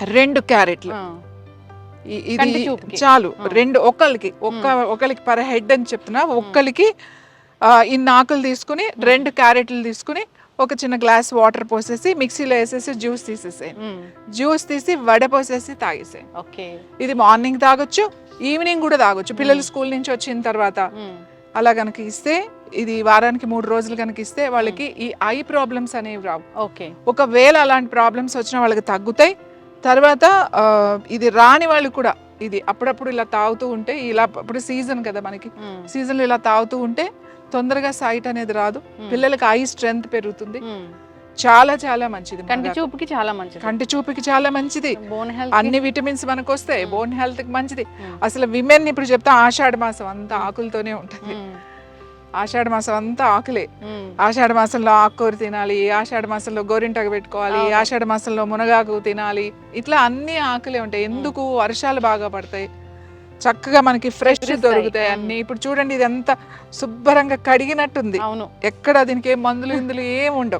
2 క్యారెట్లు ఇది చాలు. 2 ఒకరికి పర్ హెడ్ అని చెప్తున్నా. ఒక్కరికి ఇన్ని ఆకులు తీసుకుని 2 క్యారెట్లు తీసుకుని ఒక చిన్న గ్లాస్ వాటర్ పోసేసి మిక్సీలో వేసేసి జ్యూస్ తీసేసాయి. జ్యూస్ తీసి వడపోసేసి తాగేసాయి. ఇది మార్నింగ్ తాగొచ్చు, ఈవినింగ్ కూడా తాగొచ్చు. పిల్లలు స్కూల్ నుంచి వచ్చిన తర్వాత అలా కనుక ఇస్తే, ఇది వారానికి 3 రోజులు కనుక ఇస్తే వాళ్ళకి ఈ ఐ ప్రాబ్లమ్స్ అనేవి రావు. ఒకవేళ అలాంటి ప్రాబ్లమ్స్ వచ్చినా వాళ్ళకి తగ్గుతాయి. తర్వాత ఇది రాని వాళ్ళు కూడా ఇది అప్పుడప్పుడు ఇలా తాగుతూ ఉంటే, ఇలా ఇప్పుడు సీజన్ కదా మనకి, సీజన్లో ఇలా తాగుతూ ఉంటే తొందరగా సైట్ అనేది రాదు, పిల్లలకి ఐ స్ట్రెంగ్త్ పెరుగుతుంది. చాలా చాలా మంచిది, కంటి చూపుకి చాలా మంచిది. కంటి చూపుకి చాలా మంచిది. అన్ని విటమిన్స్ మనకు వస్తాయి, బోన్ హెల్త్ కి మంచిది. అసలు విమెన్ ఇప్పుడు చెప్తా, ఆషాఢ మాసం అంతా ఆకులతోనే ఉంటుంది. ఆషాఢ మాసం అంతా ఆకులే. ఆషాఢ మాసంలో ఆకుకూర తినాలి, ఆషాఢ మాసంలో గోరింటాకు పెట్టుకోవాలి, ఆషాఢ మాసంలో మునగాకు తినాలి. ఇట్లా అన్ని ఆకులే ఉంటాయి. ఎందుకు? వర్షాలు బాగా పడతాయి, చక్కగా మనకి ఫ్రెష్ దొరుకుతాయి అన్ని. ఇప్పుడు చూడండి, ఇదంతా శుభ్రంగా కడిగినట్టుంది. ఎక్కడ దీనికి ఏం మందులు ఇందులు ఏం ఉండవు.